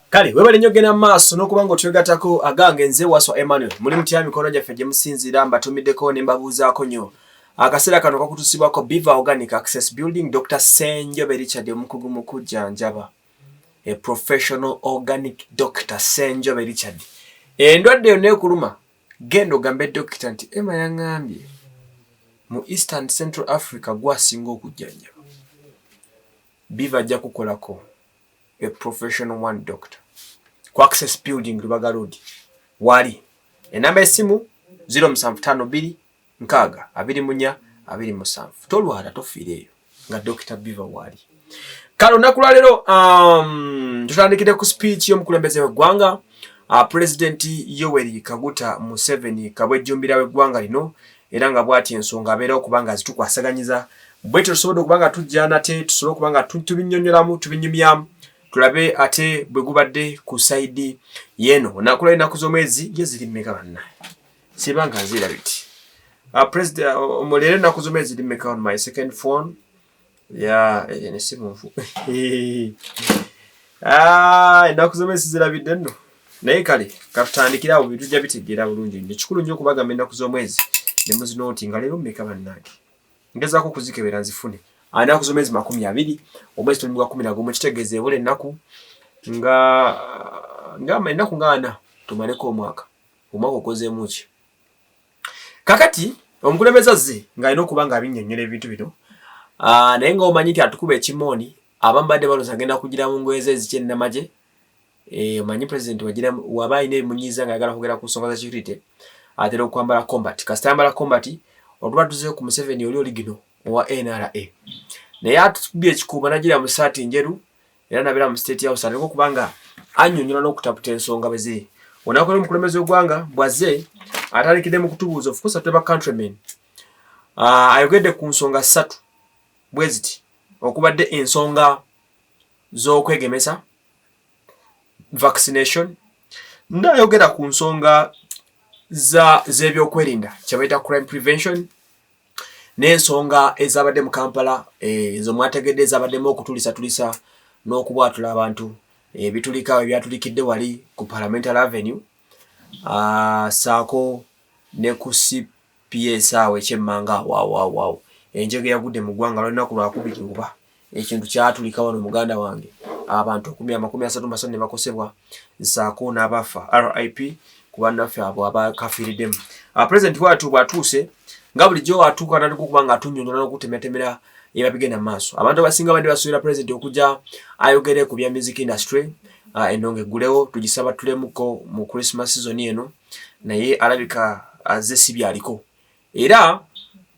Kale webale nnyo genda maaso n'okuba ng'otwegatako agange nze Wasswa Emmanuel muli mutya mikono gyaffe gye musinziira mbatumiddeko ne mbabuuzaako nnyo akaseera kano kakutusibwako Beaver Organic Access Building Dr. Senjobe Richard omukugu mu kujjanjaba a professional organic Dr. Senjobe Richard endwadde yonna ekuluma genda ogambe dokita nti Emma yaŋŋambye mu Eastern Central Africa gwasinga okujjanjaba Beaver ajja kukolako a professional one doctor. Kwa Access Building Lubaga Road. Wali. Enamba esimu 0752 nkaga 24 27. Tolwala tofireyo nga Dr. Beaver wali. Kalo nakula lero tutandikire ku speech y'omukulembeze w'eggwanga President Yoweri Kaguta Museveni kabwejjumbira w'eggwanga lino era nga bw'ati ensonga abeera okubanga zitukwasaganyiza bwe tusobola okubanga tujjana te tusobola okubanga tubinnyonnyolamu tubinyumyamu tulabe ate bwe gubadde ku side yeno nakula enaku z'omwezi ye ziri mmeka bannaye sibanga nzira biti president omulere enaku z'omwezi ziri mmeka on my second phone ne simu nfu enaku z'omwezi zirabidde nno naye kale katutandikira awo bitujja bitegeera bulungi nnyo kikulu nnyo okubagamba enaku z'omwezi ne muzinooti nga leero mmeka bannaage ngezaako okuzikebera nzifune enaku z'omwezi 20 omwezi tuli mu 11 kitegeeza ebula ennaku nga ennaku nga 4 tumaleko omwaka okozeemu ki kakati omukulembeze azze ng'alina okuba ng'abinnyonnyola ebintu bino naye ng'omanyi nti atukuba ekimooni abamu badde balooza agenda kugira mu ngoye ze ezikyennamagye omanyi president waba alina ebimunyiiza ng'ayagala kwogera ku nsonga za security atera okwambala combat kasita ayambala combat oluba tuzeeyo ku Museveni oli oligino owa NRA naye atubye ekikuuba nagira mu saati njeru era nabeera mu state house aliko kubanga annyonnyola n'okutaputa ensonga bwe ziri onakola omukulembeze w'eggwanga bwazze atandikidde mu kutubuuza of course ateba countrymen ayogedde ku nsonga 3 bwe ziti okubadde ensonga z'okwegemesa vaccination n'ayogera ku nsonga z'ebyokwerinda kyebayita crime prevention n'ensonga ezabadde mu Kampala ezo mwategedde ezabaddemu okutulisa n'okubwatula abantu ebitulika ebyatulikidde wali ku Parliamentary Avenue saako ne ku CPS awo ekyemmanga waawo enjege yagudde mu ggwanga lw'ennaku lwakubiri oba ekintu kyatulika wano muganda wange abantu 137 ne bakosebwa saako n'abafa RIP ku bannaffe abo abakafiiriddemu President watu bwatuuse nga bulijjo atuuka n'aliko okuba ng'atunnyonnyola n'okutemetemera ebigenda mu maaso abantu abasinga badde basuubira president okujja ayogere ku bya music industry Endongo Eggwanga tugisaba tulemuko mu Christmas season eno naye alabika azze si byaliko era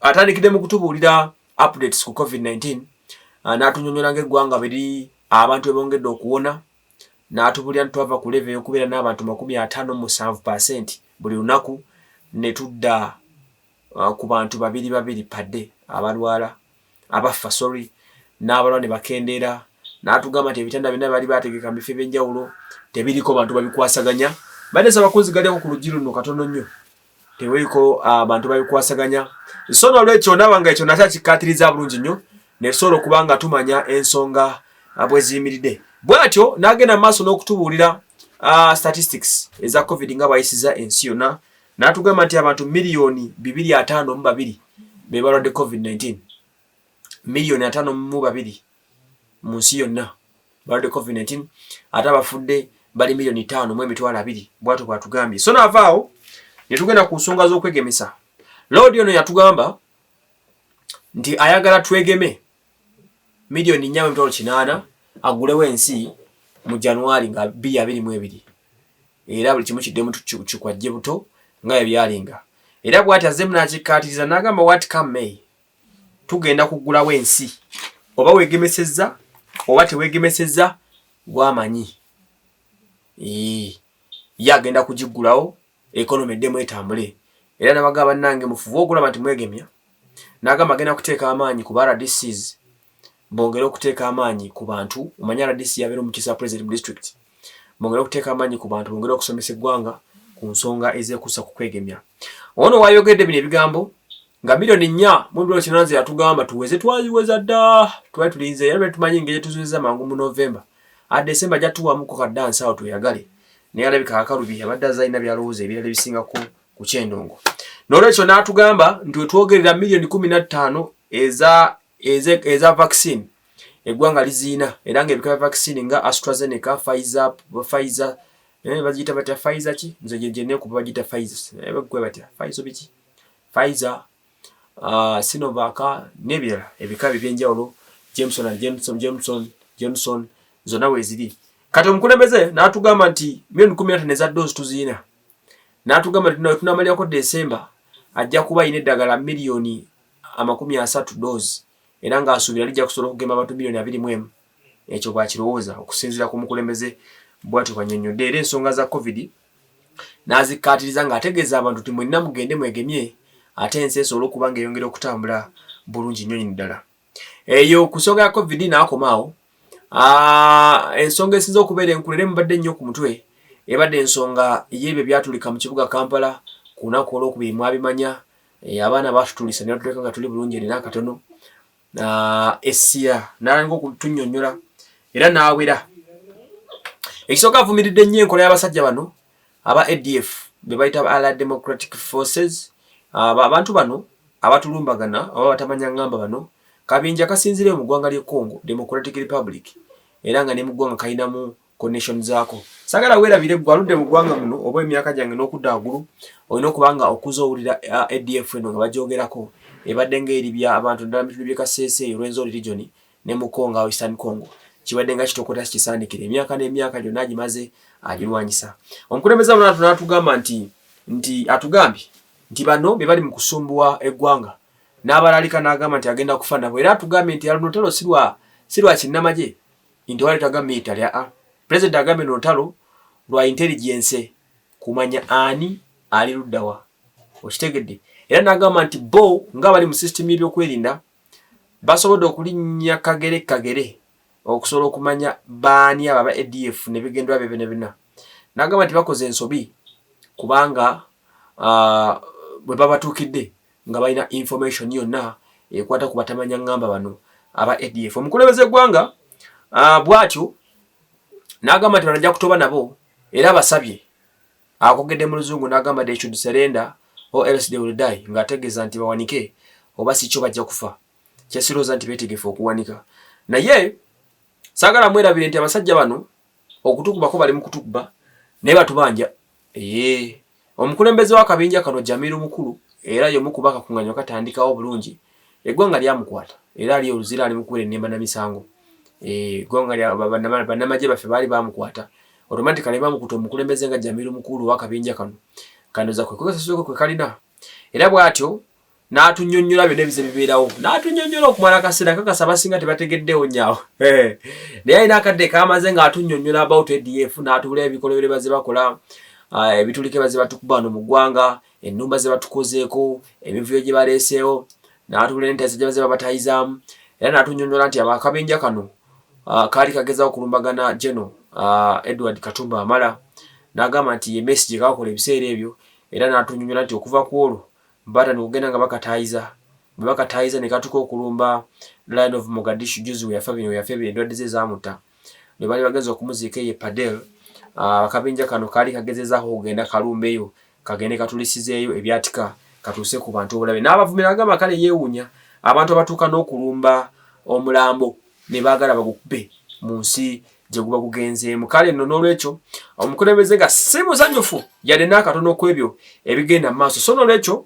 atandikidde mu kutubuulira updates ku COVID-19 n'atunnyonnyola ng'eggwanga biri abantu ebongedde okuwona n'atubuulira ntwava ku level y'okubeera n'abantu 57% buli lunaku ne tudda ku bantu babiri padde abalwala abafa n'abalwa ne bakendeera n'atugamba nti ebitanda byonna bali bategeka mu bifo ebyenjawulo tebiriko bantu babikwasaganya badde abakozi galyako ku luggi luno katono nnyo teweeriko abantu babikwasaganya so n'olwekyo ndaba nga ekyo nakyo kikkaatiriza bulungi nnyo ne tusobola okuba nga tumanya ensonga bwe ziyimiridde bw'atyo n'agenda maaso n'okutubuulira statistics eza covid nga bwayisiza ensi yonna n'atugamba nti abantu 252,000 be balwadde COVID-19 552,000 mu nsi yonna balwadde COVID-19 ate abafudde bali 5,200,000 bw'atyo bw'atugambye so n'avaawo ne tugenda ku nsonga z'okwegemesa Lord ono yatugamba nti ayagala twegeme 4,800,000 agulewo ensi mu January nga 2022 era buli kimu kiddemu kikwajje buto nga ebyalinga era bw'ati azze munakikkaatiriza n'agamba what come may tugenda kugulawo ensi oba weegemesezza oba teweegemesezza gwamanyi yagenda kugigulawo economy eddemu etambule era n'abagamba bannange mufuba okulaba nti mwegemya n'agamba agenda kuteeka amaanyi ku RDCs bongera okuteeka amaanyi ku bantu omanya RDC yabeera omukisa president district bongera okuteeka amaanyi ku bantu bongera okusomesa eggwanga ku nsonga ezekuusa ku kwegemya ono wayogedde bino ebigambo nga milioni 4 mu biro kinanze yatugamba tuweze twaziweza dda twali tulinze era tumanyi ngeri tuziweza mangu mu November December jatuwamu ku kaddansa awo tuyagale naye alabika akalubi abadde azalina byalowooza ebirala ebisingako ku kyendongo. N'olwekyo n'atugamba nti wetwogerera million 15 eza vaccine eggwanga liziina era ng'ebika bya vaccine nga AstraZeneca, Pfizer bagiyita batya Pfizer ki nze gye kuba bagiyita Pfizer bagwe batya Pfizer Sinovac n'ebirala ebika ebyenjawulo Johnson zonna weeziri. Kati omukulembeze n'atugamba nti million 15 eza dose tuziina. N'atugamba nti tunamalirako December ajja kuba ayina eddagala million 30 dose era ng'asuubira lijja kusobola okugema abantu million 21. Ekyo bw'akirowooza okusinziira ku mukulembeze bw'atyo bwannyonnyodde. Era ensonga za COVID n'azikkaatiriza ng'ategeeza abantu nti mwenna mugende mwegemye ate ensi esobola okuba ng'eyongera okutambula bulungi nnyo ddala. Eyo ku nsonga ya COVID n'akomaawo. Ensonga esinza okubeera enkulere mubadde nnyo ku mutwe ebadde ensonga y'ebyo byatulika mu kibuga Kampala ku lunaku olwokubiri mwabimanya. Abaana batutulisa ne batuleka nga tuli bulungi erina akatono. Essia n'alanga okutunnyonnyola era n'awera. Ekisooka avumiridde nnyo enkola y'abasajja bano aba ADF be bayita Allied Democratic Forces. Abantu bano abatulumbagana oba batamanya ngamba bano kabinja kasinzire mu ggwanga ly'e Congo Democratic Republic era nga ne mu ggwanga kalinamu connection zaako. Sagala weerabire gwe aludde mu ggwanga muno oba emyaka gyange n'okudda waggulu olina okuba nga okuzoowulira ADF eno nga bagyogerako ebadde ng'eribya abantu ddala mu bitundu by'e Kasese Rwenzori region ne mu Congo Eastern Congo kibadde nga kitokota kikisandikira emyaka n'emyaka gyonna agimaze agirwanyisa. Omukulembeze muno n'atugamba nti atugambye nti bano be bali mu kusumbuwa eggwanga n'abalalika n'agamba nti agenda kufa nabo era atugambye nti luno lutalo si lwa kinnamagye nti waleetaga military President agambye luno lutalo lwa intelligence kumanya ani ali luddawa okitegedde era n'agamba nti bo nga bali mu system y'ebyokwerinda basobodde okulinnya kagere okusobola okumanya baani aba ADF ne bigendwa bye bina n'agamba nti bakoze ensobi kubanga bwe babatuukidde nga balina information yonna ekwata ku batamanya ngamba bano aba ADF. Omukulembeze eggwanga bw'atyo n'agamba nti banajja kutoba nabo era basabye akogedde mu luzungu n'agamba they should surrender or else they will die ng'ategeeza nti bawanike oba si kyo bajja kufa. Kyesirooza nti beetegefu okuwanika naye saagala mwerabire nti abasajja bano okutukubako bali mu kutukuba naye batubanja. Omukulembeze w'akabinja kano Jamiru mukulu era y'omu ku bakakuŋŋaanya katandikawo bulungi eggwanga lyamukwata era ali oluzira ali mu kuwera ennemba na misango. Eggwanga lya bannamagye baffe baali bamukwata automatically bamukuta omukulembeze nga Jamiru mukulu w'akabinja kano za kwe kalina era bw'atyo n'atunnyonnyola byonna ebize bibeerawo n'atunnyonnyola okumala akaseera kakasa abasinga tebategeddewo nnyawo naye alina akadde kaamaze ng'atunnyonnyola about ADF n'atubula ebikolobero baze bakola ebitulike baze batukuba wano mu ggwanga ennumba ze batukozeeko emivuyo gye baleeseewo n'atubula n'entaisa gye baze babatayizaamu era n'atunnyonnyola nti akabinja kano kaali kagezawo okulumbagana General Edward Katumba Amala n'agamba nti ye message kakola ebiseera ebyo era n'atunnyonnyola nti okuva ku olwo bata nikugenda nga bakatayiza ne katuka okulumba Lion of Mogadishu juzi we yafa endwadde ze zaamutta ne bali bagenza okumuziika ye Padel. Akabinja kano kaali kagezezaako okugenda kalumbeeyo kagende katulisizeeyo ebyatika katuuse ku bantu obulabe n'abavumira agamba kale yeewuunya abantu abatuuka n'okulumba omulambo ne baagala bagukube mu nsi gye guba gugenzeemu. Kale nno n'olwekyo omukulembeze nga si musanyufu yadde n'akatono ku ebyo ebigenda mu maaso. So n'olwekyo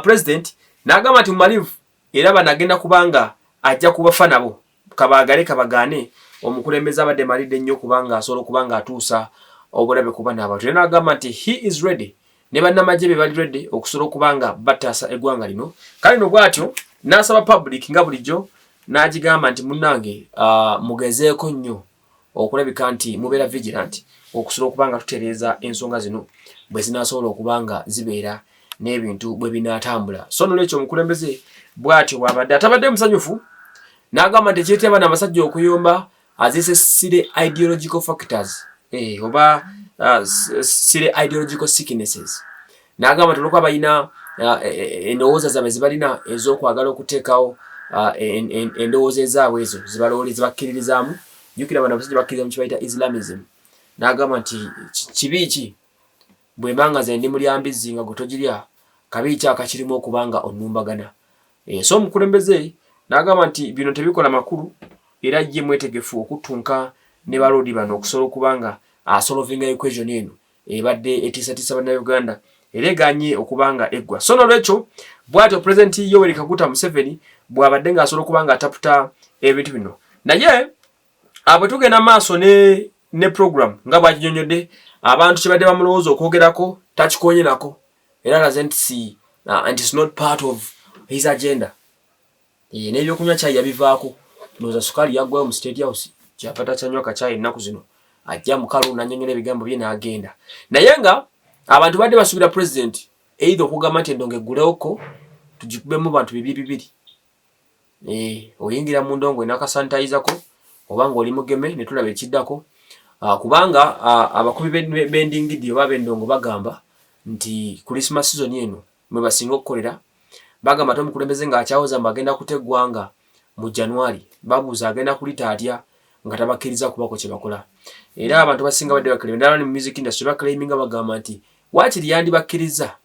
President n'agamba nti mumalivu era banagenda kubanga ajja kubafa nabo kabaagale kabagaane. Omukulembeze abadde malidde nnyo kubanga asobola okubanga atuusa obulabe ku bano abantu. Era n'agamba nti he is ready ne bannamagye be bali ready okusobola okubanga bataasa eggwanga lino. Kale no bw'atyo n'asaba public nga bulijjo n'agigamba nti munnange mugezeeko nnyo okulabika nti mubeera vigilant okusobola okubanga tutereeza ensonga zino bwe zinaasobola okubanga zibeera n'ebintu bwe binaatambula. So n'olwekyo omukulembeze bw'atyo bw'abadde atabadde musanyufu n'agamba nti ekireetera abaana abasajja okuyomba azise sire ideological factors oba sire ideological sicknesses. N'agamba nti olwokuba balina endowooza zaabwe zibalina ez'okwagala okuteekawo endowooza ezaabwe ezo zibalowoleza bakkiririzaamu Jukira bana basajja bakkiriza mu kibaita Islamism. N'agamba nti kibiiki bwe mbanga ze ndi mulyambizi nga gotojirya kabiiki akakirimu okubanga onnumbagana. So omukulembeze n'agamba nti bino tebikola makulu era ye mwetegefu okutunka ne balodi bano okusobola okubanga solving equation eno ebadde etiisatiisa bannayuganda era eganye okubanga eggwa. So nolwekyo bw'atyo President Yoweri Kaguta Museveni bw'abadde ng'asobola okubanga ataputa ebintu bino. Naye bwe tugenda maaso ne program nga bw'akinyonyodde abantu kye badde bamulowooza okwogerako takikonye nako era alaze nti it's not part of his agenda. N'ebyokunywa caayi yabivaako ndowooza sukaali yaggwayo mu State House kyapata kyanywa kacaayi ennaku zino ajja mukalu n'annyonnyola ebigambo bye n'agenda. Naye nga abantu badde basuubira president either okugamba nti Endongo eggulewoko tugikubemu bantu bibiri. Oyingira mu ndongo enakasanitayizako oba ng'oli mugeme ne tulaba ekiddako. Kubanga abakubi b'endingidi oba b'endongo bagamba nti Christmas season eno mwe basinga okukolera. Bagamba ate omukulembeze ng'akyawoza mbagenda kuteggwanga mu January. Babuuza agenda kulita atya nga tabakkiriza kubako kye bakola. Era abantu basinga badde bakkiriza ndala ne mu music industry bakleiminga bagamba nti waakiri yandibakkiriza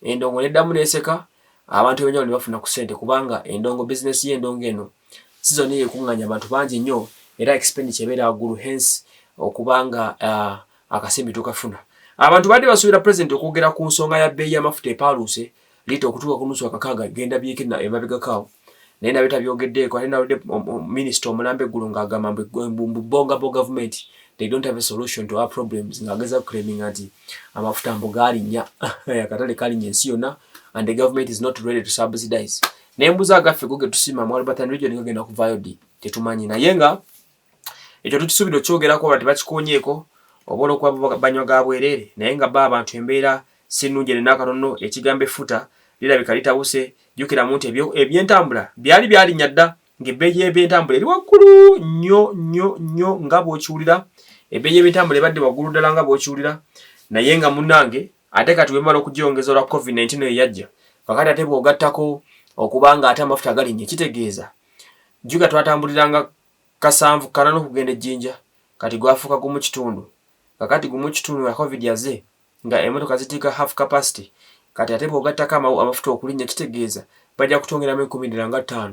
Endongo neddamu neeseka abantu benyawo ne bafuna ku ssente kubanga Endongo business y'Endongo eno season ye ekunganya abantu bangi nnyo era expenditure ebeera waggulu hence okubanga akasimbi tukafuna. Abantu badde basuubira president okwogera ku nsonga ya bbeeyi y'amafuta epaaluuse liita okutuuka ku nusu akakaaga genda byeke emabegakaawo. Naye nabyo tabyogeddeeko ate nabadde minisita omulambe eggulu ng'agamba mbugabo government they don't have a solution to our problems ng'ageza claiming nti amafuta mbu gaalinnya akatale kaalinnya ensi yonna and the government is not ready to subsidize. N'embuzi agaffe go ge tusima mu Alabudde region gagenda kuvaayo ddi tetumanyi. Naye nga ekyo tukisuubira okyogerako bati bakikonyeeko oba olw'okuba banywa ga bwereere naye nga ba abantu embeera si nnungi n'akatono ekigambo effuta lirabika litabuse. Jjukira mu nti ebyentambula byalinnya dda ng'ebbeeyi y'ebyentambula eri waggulu nnyo nga bw'okiwulira. Ebbeeyi y'ebyentambula ebadde waggulu ddala nga bw'okiwulira. Naye nga munnange ate kati wemala okugyongeza olwa COVID-19 eyajja kakati ate bw'ogattako okubanga ate amafuta galinnya kitegeeza juga twatambuliranga kasanvu kana n'okugenda ejjinja kati gwafuuka gumu kitundu. Kakati gumu kitundu ya COVID yaze nga emmotoka zitiika half capacity kati ate bw'ogattako amafuta okulinnya kitegeeza bajja kutongeramu 15.